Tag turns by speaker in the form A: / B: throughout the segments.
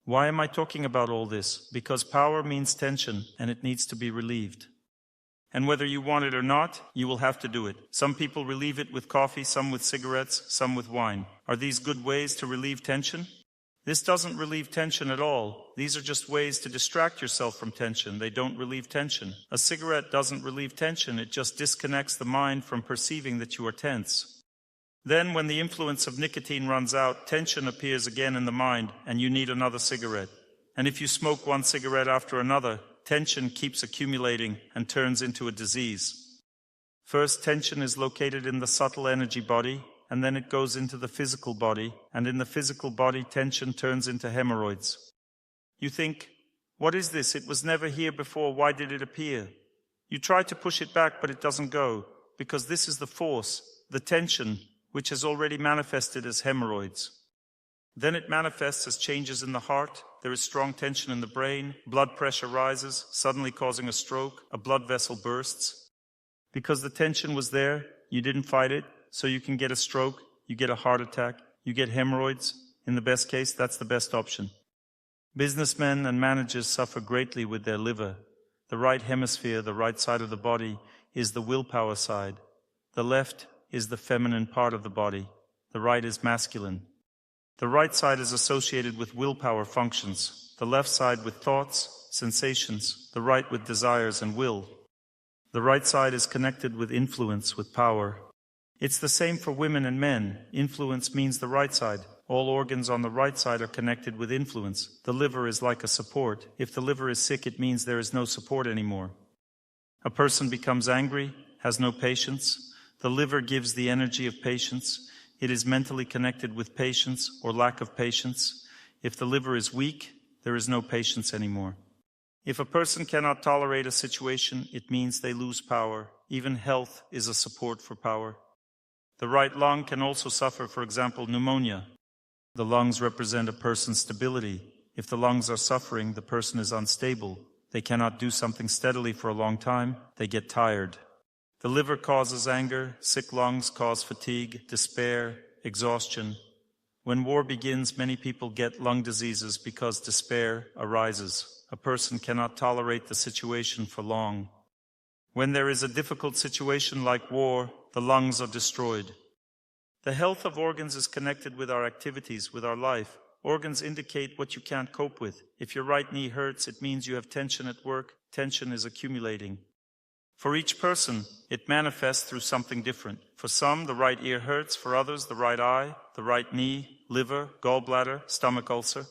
A: Why am I talking about all this? Because power means tension, and it needs to be relieved. And whether you want it or not, you will have to do it. Some people relieve it with coffee, some with cigarettes, some with wine. Are these good ways to relieve tension? This doesn't relieve tension at all. These are just ways to distract yourself from tension. They don't relieve tension. A cigarette doesn't relieve tension. It just disconnects the mind from perceiving that you are tense. Then, when the influence of nicotine runs out, tension appears again in the mind, and you need another cigarette. And if you smoke one cigarette after another, tension keeps accumulating and turns into a disease. First, tension is located in the subtle energy body, and then it goes into the physical body, and in the physical body, tension turns into hemorrhoids. You think, what is this? It was never here before. Why did it appear? You try to push it back, but it doesn't go, because this is the force, the tension, which has already manifested as hemorrhoids. Then it manifests as changes in the heart. There is strong tension in the brain, blood pressure rises, suddenly causing a stroke, a blood vessel bursts. Because the tension was there, you didn't fight it, so you can get a stroke, you get a heart attack, you get hemorrhoids. In the best case, that's the best option. Businessmen and managers suffer greatly with their liver. The right hemisphere, the right side of the body, is the willpower side. The left is the feminine part of the body. The right is masculine. The right side is associated with willpower functions, the left side with thoughts, sensations, the right with desires and will. The right side is connected with influence, with power. It's the same for women and men. Influence means the right side. All organs on the right side are connected with influence. The liver is like a support. If the liver is sick, it means there is no support anymore. A person becomes angry, has no patience. The liver gives the energy of patience. It is mentally connected with patience or lack of patience. If the liver is weak, there is no patience anymore. If a person cannot tolerate a situation, it means they lose power. Even health is a support for power. The right lung can also suffer, for example, pneumonia. The lungs represent a person's stability. If the lungs are suffering, the person is unstable. They cannot do something steadily for a long time. They get tired. The liver causes anger, sick lungs cause fatigue, despair, exhaustion. When war begins, many people get lung diseases because despair arises. A person cannot tolerate the situation for long. When there is a difficult situation like war, the lungs are destroyed. The health of organs is connected with our activities, with our life. Organs indicate what you can't cope with. If your right knee hurts, it means you have tension at work. Tension is accumulating. For each person, it manifests through something different. For some, the right ear hurts. For others, the right eye, the right knee, liver, gallbladder, stomach ulcer.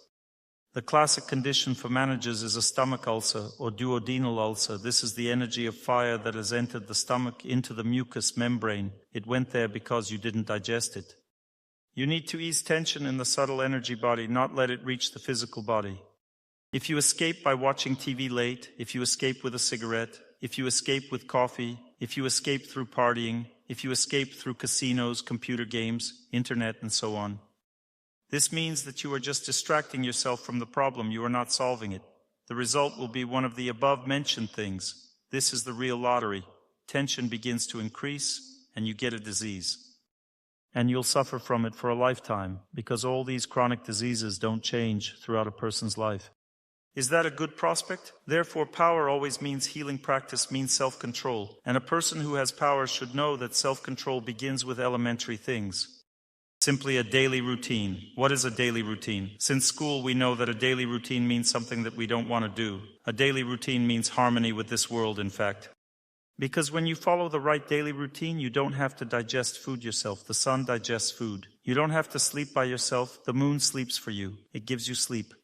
A: The classic condition for managers is a stomach ulcer or duodenal ulcer. This is the energy of fire that has entered the stomach into the mucous membrane. It went there because you didn't digest it. You need to ease tension in the subtle energy body, not let it reach the physical body. If you escape by watching TV late, if you escape with a cigarette, if you escape with coffee, if you escape through partying, if you escape through casinos, computer games, internet, and so on. This means that you are just distracting yourself from the problem. You are not solving it. The result will be one of the above-mentioned things. This is the real lottery. Tension begins to increase, and you get a disease. And you'll suffer from it for a lifetime, because all these chronic diseases don't change throughout a person's life. Is that a good prospect? Therefore, power always means healing practice, means self-control. And a person who has power should know that self-control begins with elementary things. Simply a daily routine. What is a daily routine? Since school, we know that a daily routine means something that we don't want to do. A daily routine means harmony with this world, in fact. Because when you follow the right daily routine, you don't have to digest food yourself. The sun digests food. You don't have to sleep by yourself. The moon sleeps for you. It gives you sleep.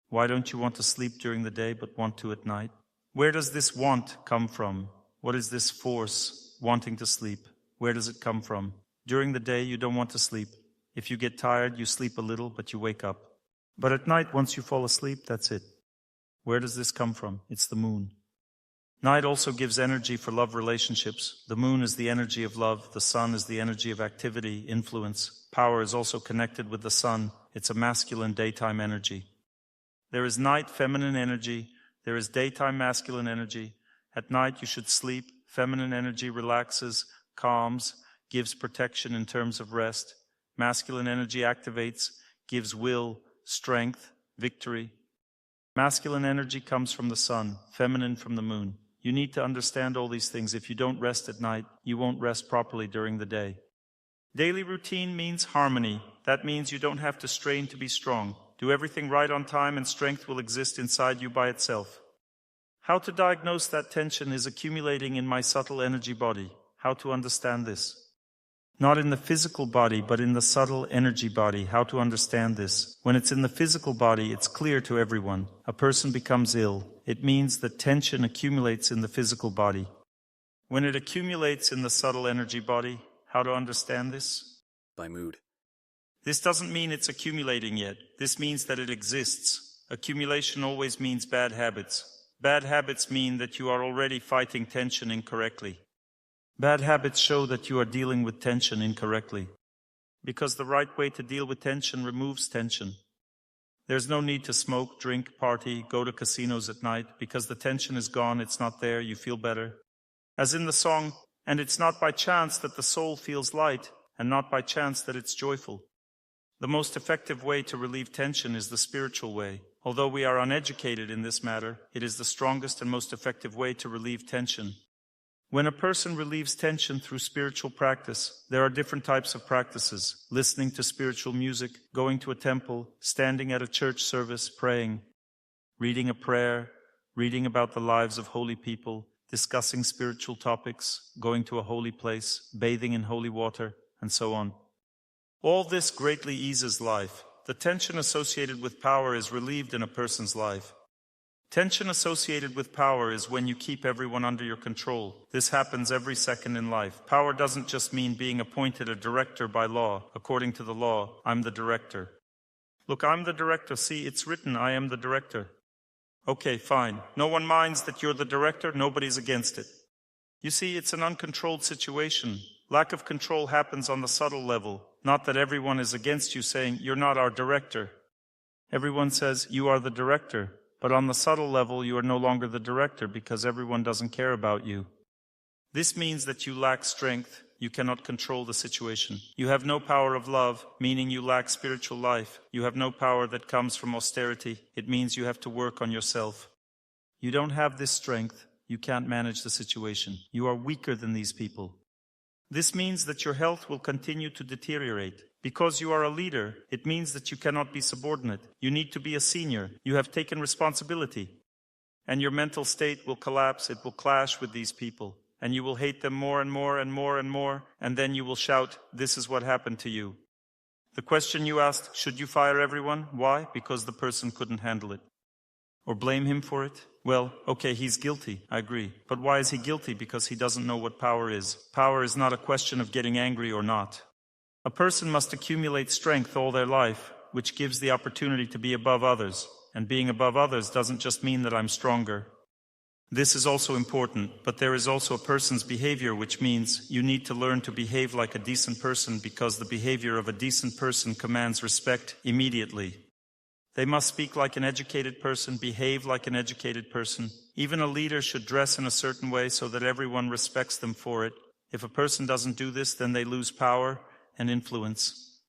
A: Why don't you want to sleep during the day but want to at night? Where does this want come from? What is this force, wanting to sleep? Where does it come from? During the day, you don't want to sleep. If you get tired, you sleep a little, but you wake up. But at night, once you fall asleep, that's it. Where does this come from? It's the moon. Night also gives energy for love relationships. The moon is the energy of love. The sun is the energy of activity, influence. Power is also connected with the sun. It's a masculine daytime energy. There is night feminine energy. There is daytime masculine energy. At night you should sleep. Feminine energy relaxes, calms, gives protection in terms of rest. Masculine energy activates, gives will, strength, victory. Masculine energy comes from the sun, feminine from the moon. You need to understand all these things. If you don't rest at night, you won't rest properly during the day. Daily routine means harmony. That means you don't have to strain to be strong. Do everything right on time and strength will exist inside you by itself. How to diagnose that tension is accumulating in my subtle energy body. How to understand this? Not in the physical body, but in the subtle energy body. How to understand this? When it's in the physical body, it's clear to everyone. A person becomes ill. It means that tension accumulates in the physical body. When it accumulates in the subtle energy body, how to understand this?
B: By mood.
A: This doesn't mean it's accumulating yet. This means that it exists. Accumulation always means bad habits. Bad habits mean that you are already fighting tension incorrectly. Bad habits show that you are dealing with tension incorrectly. Because the right way to deal with tension removes tension. There's no need to smoke, drink, party, go to casinos at night, because the tension is gone, it's not there, you feel better. As in the song, and it's not by chance that the soul feels light, and not by chance that it's joyful. The most effective way to relieve tension is the spiritual way. Although we are uneducated in this matter, it is the strongest and most effective way to relieve tension. When a person relieves tension through spiritual practice, there are different types of practices: listening to spiritual music, going to a temple, standing at a church service, praying, reading a prayer, reading about the lives of holy people, discussing spiritual topics, going to a holy place, bathing in holy water, and so on. All this greatly eases life. The tension associated with power is relieved in a person's life. Tension associated with power is when you keep everyone under your control. This happens every second in life. Power doesn't just mean being appointed a director by law. According to the law, I'm the director. Look, I'm the director. See, it's written, I am the director. Okay, fine. No one minds that you're the director. Nobody's against it. You see, it's an uncontrolled situation. Lack of control happens on the subtle level. Not that everyone is against you saying, you're not our director. Everyone says, you are the director. But on the subtle level, you are no longer the director because everyone doesn't care about you. This means that you lack strength. You cannot control the situation. You have no power of love, meaning you lack spiritual life. You have no power that comes from austerity. It means you have to work on yourself. You don't have this strength. You can't manage the situation. You are weaker than these people. This means that your health will continue to deteriorate. Because you are a leader, it means that you cannot be subordinate. You need to be a senior. You have taken responsibility. And your mental state will collapse. It will clash with these people. And you will hate them more and more and more and more. And then you will shout, this is what happened to you. The question you asked, should you fire everyone? Why? Because the person couldn't handle it. Or blame him for it? Well, okay, he's guilty, I agree. But why is he guilty? Because he doesn't know what power is. Power is not a question of getting angry or not. A person must accumulate strength all their life, which gives the opportunity to be above others. And being above others doesn't just mean that I'm stronger. This is also important, but there is also a person's behavior, which means you need to learn to behave like a decent person because the behavior of a decent person commands respect immediately. They must speak like an educated person, behave like an educated person. Even a leader should dress in a certain way so that everyone respects them for it. If a person doesn't do this, then they lose power and influence.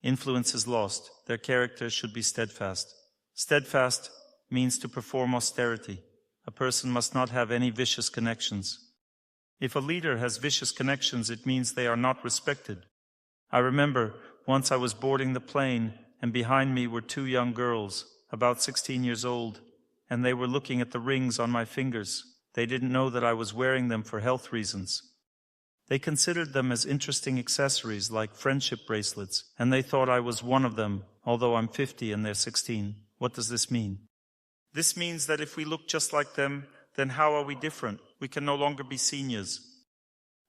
A: Influence is lost. Their character should be steadfast. Steadfast means to perform austerity. A person must not have any vicious connections. If a leader has vicious connections, it means they are not respected. I remember once I was boarding the plane, and behind me were two young girls, about 16 years old, and they were looking at the rings on my fingers. They didn't know that I was wearing them for health reasons. They considered them as interesting accessories like friendship bracelets, and they thought I was one of them, although I'm 50 and they're 16. What does this mean? This means that if we look just like them, then how are we different? We can no longer be seniors.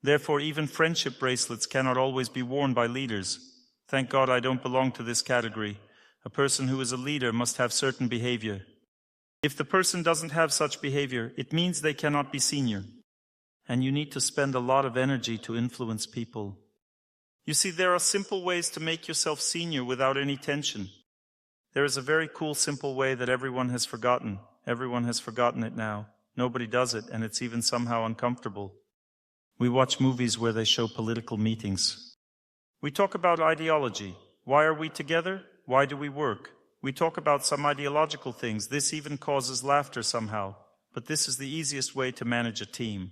A: Therefore, even friendship bracelets cannot always be worn by leaders. Thank God I don't belong to this category. A person who is a leader must have certain behavior. If the person doesn't have such behavior, it means they cannot be senior. And you need to spend a lot of energy to influence people. You see, there are simple ways to make yourself senior without any tension. There is a very cool, simple way that everyone has forgotten. Everyone has forgotten it now. Nobody does it, and it's even somehow uncomfortable. We watch movies where they show political meetings. We talk about ideology. Why are we together? Why do we work? We talk about some ideological things. This even causes laughter somehow. But this is the easiest way to manage a team.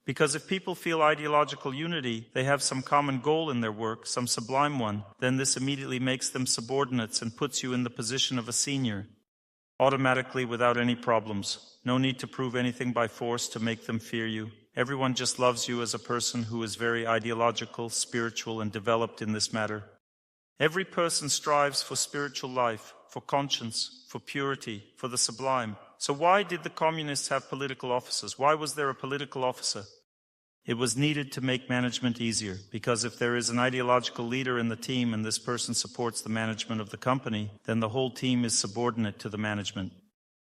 A: Because if people feel ideological unity, they have some common goal in their work, some sublime one, then this immediately makes them subordinates and puts you in the position of a senior. Automatically, without any problems. No need to prove anything by force to make them fear you. Everyone just loves you as a person who is very ideological, spiritual, and developed in this matter. Every person strives for spiritual life, for conscience, for purity, for the sublime. So why did the communists have political officers? Why was there a political officer? It was needed to make management easier, because if there is an ideological leader in the team and this person supports the management of the company, then the whole team is subordinate to the management.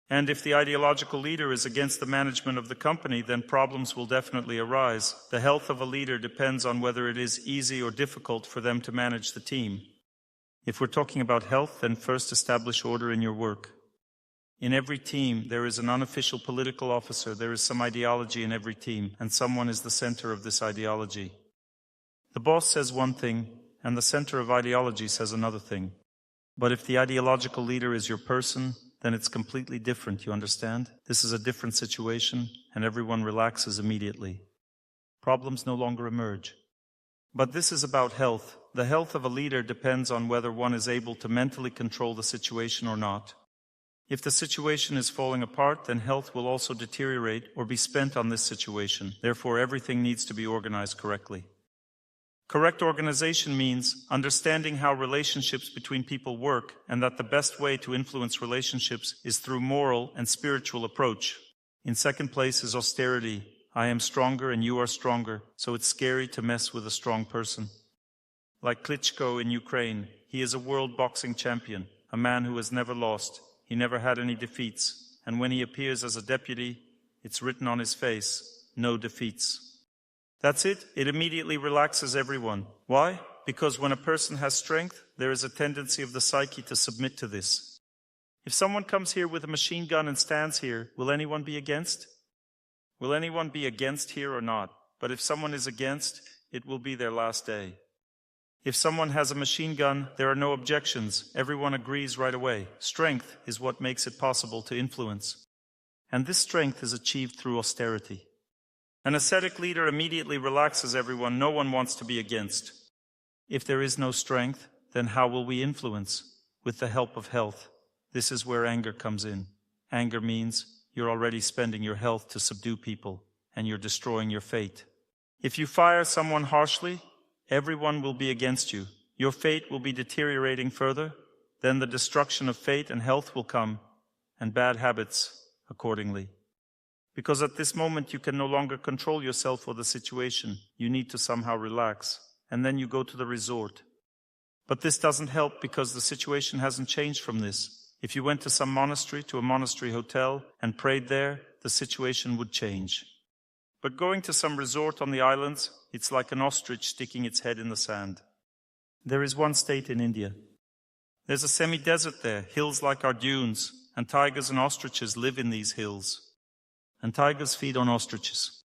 A: And if the ideological leader is against the management of the company, then problems will definitely arise. The health of a leader depends on whether it is easy or difficult for them to manage the team. If we're talking about health, then first establish order in your work. In every team, there is an unofficial political officer, there is some ideology in every team, and someone is the center of this ideology. The boss says one thing, and the center of ideology says another thing. But if the ideological leader is your person, then it's completely different, you understand? This is a different situation, and everyone relaxes immediately. Problems no longer emerge. But this is about health. The health of a leader depends on whether one is able to mentally control the situation or not. If the situation is falling apart, then health will also deteriorate or be spent on this situation. Therefore, everything needs to be organized correctly. Correct organization means understanding how relationships between people work, and that the best way to influence relationships is through moral and spiritual approach. In second place is austerity. I am stronger and you are stronger, so it's scary to mess with a strong person. Like Klitschko in Ukraine, he is a world boxing champion, a man who has never lost. He never had any defeats, and when he appears as a deputy, it's written on his face, no defeats. That's it. It immediately relaxes everyone. Why? Because when a person has strength, there is a tendency of the psyche to submit to this. If someone comes here with a machine gun and stands here, will anyone be against? Will anyone be against here or not? But if someone is against, it will be their last day. If someone has a machine gun, there are no objections. Everyone agrees right away. Strength is what makes it possible to influence. And this strength is achieved through austerity. An ascetic leader immediately relaxes everyone. No one wants to be against. If there is no strength, then how will we influence? With the help of health. This is where anger comes in. Anger means you're already spending your health to subdue people, and you're destroying your fate. If you fire someone harshly, everyone will be against you. Your fate will be deteriorating further. Then the destruction of fate and health will come, and bad habits accordingly. Because at this moment you can no longer control yourself or the situation. You need to somehow relax, and then you go to the resort. But this doesn't help because the situation hasn't changed from this. If you went to some monastery, to a monastery hotel, and prayed there, the situation would change. But going to some resort on the islands, it's like an ostrich sticking its head in the sand. There is one state in India. There's a semi-desert there, hills like our dunes, and tigers and ostriches live in these hills. And tigers feed on ostriches.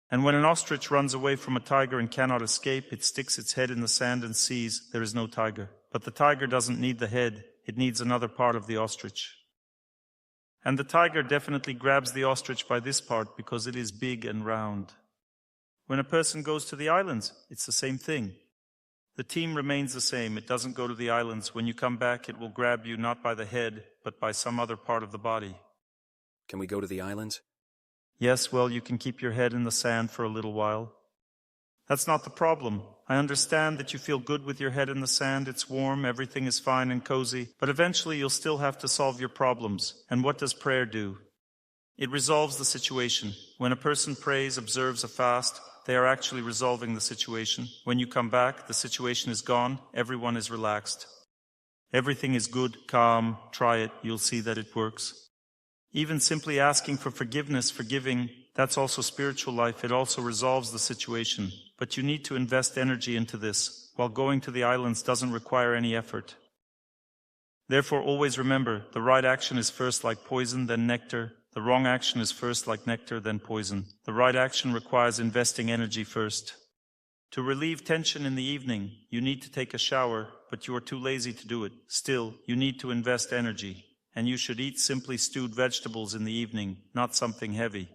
A: And when an ostrich runs away from a tiger and cannot escape, it sticks its head in the sand and sees there is no tiger. But the tiger doesn't need the head, it needs another part of the ostrich. And the tiger definitely grabs the ostrich by this part because it is big and round. When a person goes to the islands, it's the same thing. The team remains the same. It doesn't go to the islands. When you come back, it will grab you not by the head, but by some other part of the body.
B: Can we go to the islands?
A: Yes, well, you can keep your head in the sand for a little while. That's not the problem. I understand that you feel good with your head in the sand. It's warm, everything is fine and cozy. But eventually you'll still have to solve your problems. And what does prayer do? It resolves the situation. When a person prays, observes a fast, they are actually resolving the situation. When you come back, the situation is gone. Everyone is relaxed. Everything is good, calm. Try it. You'll see that it works. Even simply asking for forgiveness, forgiving, that's also spiritual life. It also resolves the situation. But you need to invest energy into this, while going to the islands doesn't require any effort. Therefore, always remember, the right action is first like poison, then nectar. The wrong action is first like nectar, then poison. The right action requires investing energy first. To relieve tension in the evening, you need to take a shower, but you are too lazy to do it. Still, you need to invest energy, and you should eat simply stewed vegetables in the evening, not something heavy.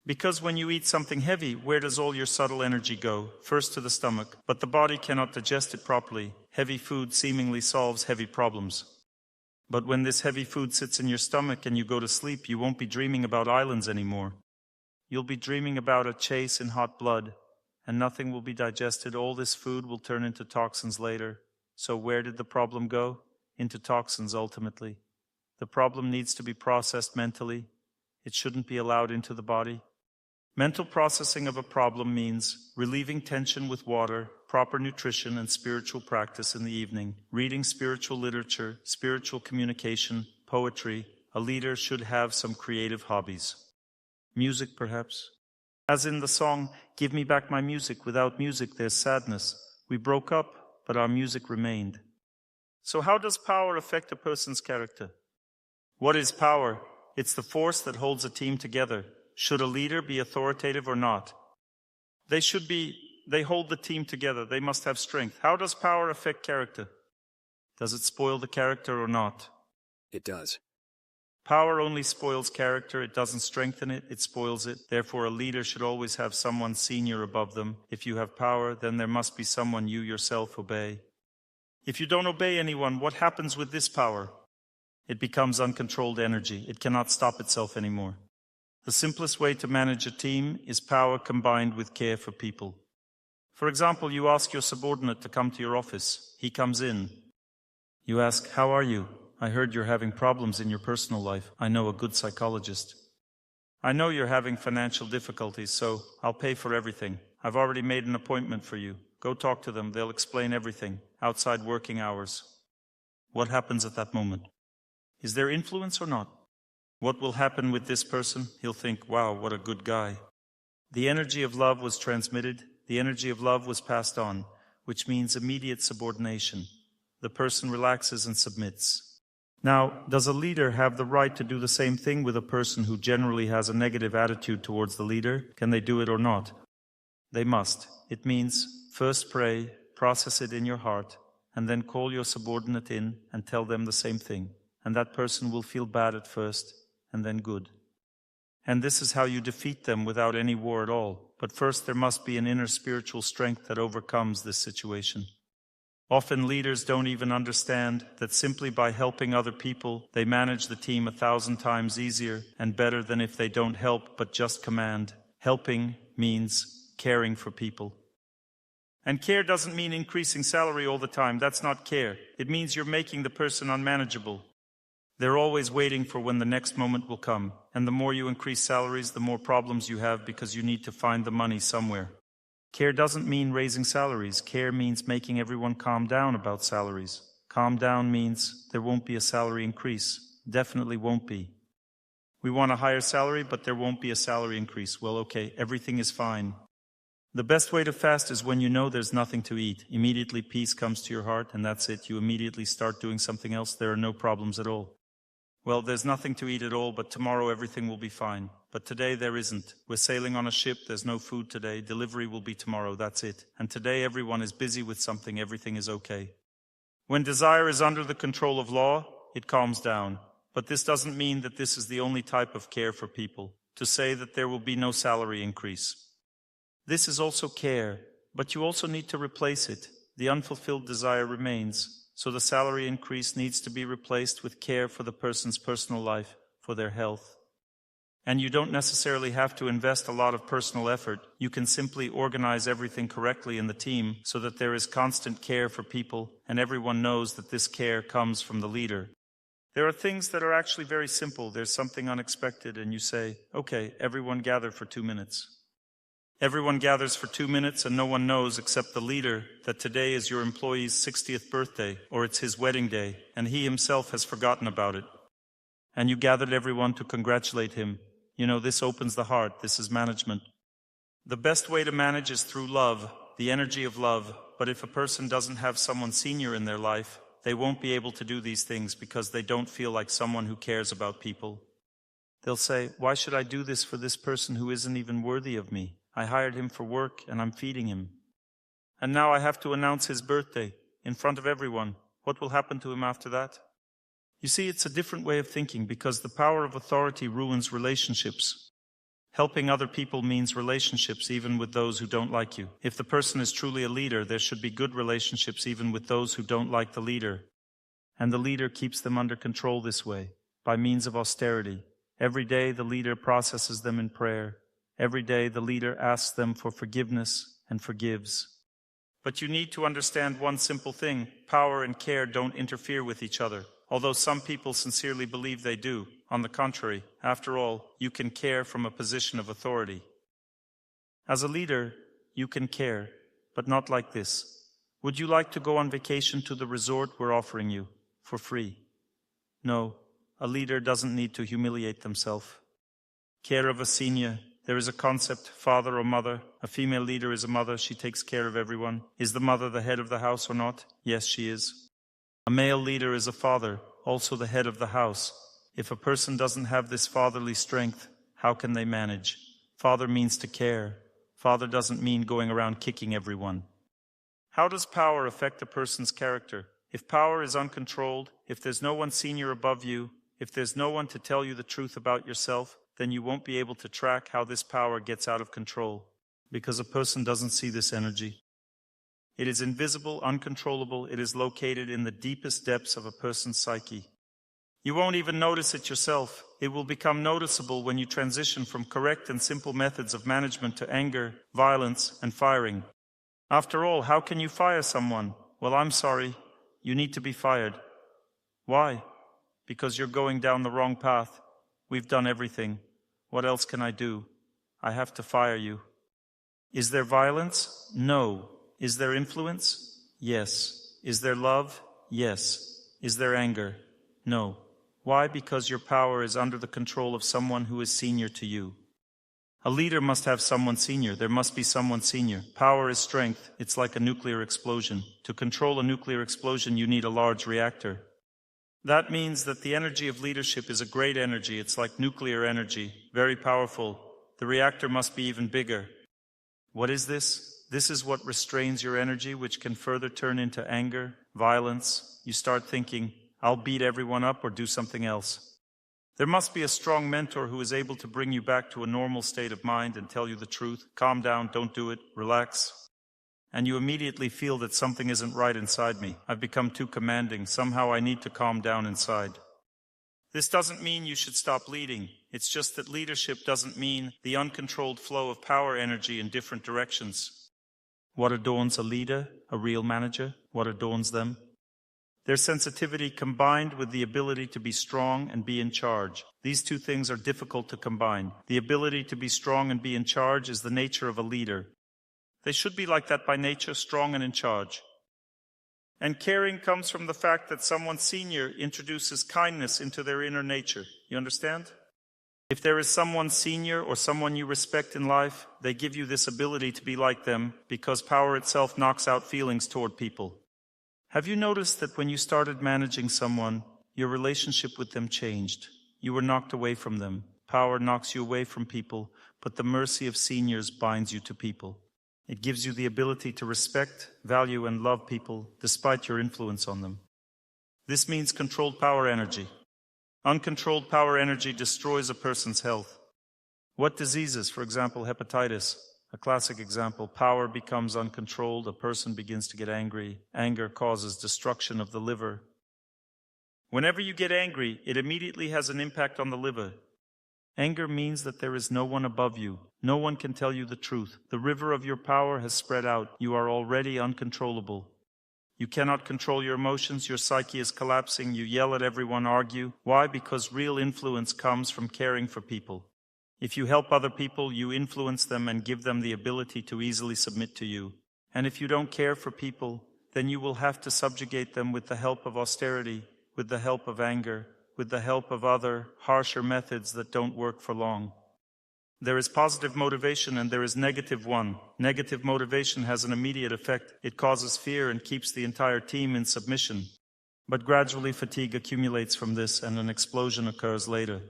A: Because when you eat something heavy, where does all your subtle energy go? First to the stomach, but the body cannot digest it properly. Heavy food seemingly solves heavy problems. But when this heavy food sits in your stomach and you go to sleep, you won't be dreaming about islands anymore. You'll be dreaming about a chase in hot blood, and nothing will be digested. All this food will turn into toxins later. So where did the problem go? Into toxins ultimately. The problem needs to be processed mentally. It shouldn't be allowed into the body. Mental processing of a problem means relieving tension with water, proper nutrition, and spiritual practice in the evening, reading spiritual literature, spiritual communication, poetry. A leader should have some creative hobbies. Music, perhaps. As in the song, "Give me back my music. Without music, there's sadness. We broke up, but our music remained." So how does power affect a person's character? What is power? It's the force that holds a team together. Should a leader be authoritative or not? They hold the team together. They must have strength. How does power affect character? Does it spoil the character or not?
B: It does.
A: Power only spoils character. It doesn't strengthen it. It spoils it. Therefore, a leader should always have someone senior above them. If you have power, then there must be someone you yourself obey. If you don't obey anyone, what happens with this power? It becomes uncontrolled energy. It cannot stop itself anymore. The simplest way to manage a team is power combined with care for people. For example, you ask your subordinate to come to your office. He comes in. You ask, "How are you? I heard you're having problems in your personal life. I know a good psychologist. I know you're having financial difficulties, so I'll pay for everything. I've already made an appointment for you. Go talk to them. They'll explain everything, outside working hours." What happens at that moment? Is there influence or not? What will happen with this person? He'll think, "Wow, what a good guy." The energy of love was transmitted. The energy of love was passed on, which means immediate subordination. The person relaxes and submits. Now, does a leader have the right to do the same thing with a person who generally has a negative attitude towards the leader? Can they do it or not? They must. It means first pray, process it in your heart, and then call your subordinate in and tell them the same thing. And that person will feel bad at first, and then good. And this is how you defeat them without any war at all. But first there must be an inner spiritual strength that overcomes this situation. Often leaders don't even understand that simply by helping other people, they manage the team 1,000 times easier and better than if they don't help but just command. Helping means caring for people. And care doesn't mean increasing salary all the time. That's not care. It means you're making the person unmanageable. They're always waiting for when the next moment will come. And the more you increase salaries, the more problems you have because you need to find the money somewhere. Care doesn't mean raising salaries. Care means making everyone calm down about salaries. Calm down means there won't be a salary increase. Definitely won't be. We want a higher salary, but there won't be a salary increase. Well, okay, everything is fine. The best way to fast is when you know there's nothing to eat. Immediately peace comes to your heart, and that's it. You immediately start doing something else. There are no problems at all. Well, there's nothing to eat at all, but tomorrow everything will be fine. But today there isn't. We're sailing on a ship, there's no food today, delivery will be tomorrow, that's it. And today everyone is busy with something, everything is okay. When desire is under the control of law, it calms down. But this doesn't mean that this is the only type of care for people, to say that there will be no salary increase. This is also care, but you also need to replace it. The unfulfilled desire remains. So the salary increase needs to be replaced with care for the person's personal life, for their health. And you don't necessarily have to invest a lot of personal effort. You can simply organize everything correctly in the team so that there is constant care for people and everyone knows that this care comes from the leader. There are things that are actually very simple. There's something unexpected and you say, "Okay, everyone gather for 2 minutes." Everyone gathers for 2 minutes and no one knows except the leader that today is your employee's 60th birthday or it's his wedding day and he himself has forgotten about it. And you gathered everyone to congratulate him. You know, this opens the heart. This is management. The best way to manage is through love, the energy of love. But if a person doesn't have someone senior in their life, they won't be able to do these things because they don't feel like someone who cares about people. They'll say, "Why should I do this for this person who isn't even worthy of me? I hired him for work and I'm feeding him. And now I have to announce his birthday. in front of everyone, what will happen to him after that? You see, it's a different way of thinking because the power of authority ruins relationships. Helping other people means relationships even with those who don't like you. If the person is truly a leader, there should be good relationships even with those who don't like the leader. And the leader keeps them under control this way, by means of austerity. Every day the leader processes them in prayer. Every day the leader asks them for forgiveness and forgives. But you need to understand one simple thing: power and care don't interfere with each other, although some people sincerely believe they do. On the contrary, after all, you can care from a position of authority. As a leader, you can care, but not like this. Would you like to go on vacation to the resort we're offering you, for free? No, a leader doesn't need to humiliate themselves. Care of a senior. There is a concept, father or mother. A female leader is a mother. She takes care of everyone. Is the mother the head of the house or not? Yes, she is. A male leader is a father, also the head of the house. If a person doesn't have this fatherly strength, how can they manage? Father means to care. Father doesn't mean going around kicking everyone. How does power affect a person's character? If power is uncontrolled, if there's no one senior above you, if there's no one to tell you the truth about yourself, then you won't be able to track how this power gets out of control, because a person doesn't see this energy. It is invisible, uncontrollable. It is located in the deepest depths of a person's psyche. You won't even notice it yourself. It will become noticeable when you transition from correct and simple methods of management to anger, violence, and firing. After all, how can you fire someone? Well, I'm sorry. You need to be fired. Why? Because you're going down the wrong path. We've done everything. What else can I do? I have to fire you. Is there violence? No. Is there influence? Yes. Is there love? Yes. Is there anger? No. Why? Because your power is under the control of someone who is senior to you. A leader must have someone senior. There must be someone senior. Power is strength. It's like a nuclear explosion. To control a nuclear explosion, you need a large reactor. That means that the energy of leadership is a great energy. It's like nuclear energy, very powerful. The reactor must be even bigger. What is this? This is what restrains your energy, which can further turn into anger, violence. You start thinking, I'll beat everyone up or do something else. There must be a strong mentor who is able to bring you back to a normal state of mind and tell you the truth. Calm down, don't do it, relax. And you immediately feel that something isn't right inside me. I've become too commanding. Somehow I need to calm down inside. This doesn't mean you should stop leading. It's just that leadership doesn't mean the uncontrolled flow of power energy in different directions. What adorns a leader, a real manager? What adorns them? Their sensitivity combined with the ability to be strong and be in charge. These two things are difficult to combine. The ability to be strong and be in charge is the nature of a leader. They should be like that by nature, strong and in charge. And caring comes from the fact that someone senior introduces kindness into their inner nature. You understand? If there is someone senior or someone you respect in life, they give you this ability to be like them because power itself knocks out feelings toward people. Have you noticed that when you started managing someone, your relationship with them changed? You were knocked away from them. Power knocks you away from people, but the mercy of seniors binds you to people. It gives you the ability to respect, value, and love people despite your influence on them. This means controlled power energy. Uncontrolled power energy destroys a person's health. What diseases, for example, hepatitis? A classic example, power becomes uncontrolled, a person begins to get angry. Anger causes destruction of the liver. Whenever you get angry, it immediately has an impact on the liver. Anger means that there is no one above you. No one can tell you the truth. The river of your power has spread out. You are already uncontrollable. You cannot control your emotions. Your psyche is collapsing. You yell at everyone, argue. Why? Because real influence comes from caring for people. If you help other people, you influence them and give them the ability to easily submit to you. And if you don't care for people, then you will have to subjugate them with the help of austerity, with the help of anger, with the help of other, harsher methods that don't work for long. There is positive motivation and there is negative one. Negative motivation has an immediate effect. It causes fear and keeps the entire team in submission. But gradually fatigue accumulates from this and an explosion occurs later.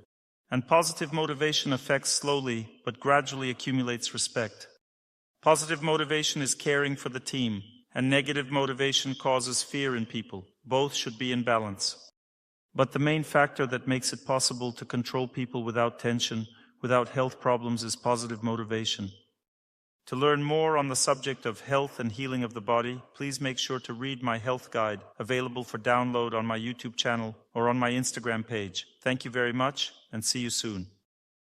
A: And positive motivation affects slowly, but gradually accumulates respect. Positive motivation is caring for the team. and negative motivation causes fear in people. Both should be in balance. But the main factor that makes it possible to control people without tension, without health problems, is positive motivation. To learn more on the subject of health and healing of the body, please make sure to read my health guide, available for download on my YouTube channel or on my Instagram page. Thank you very much, and see you soon.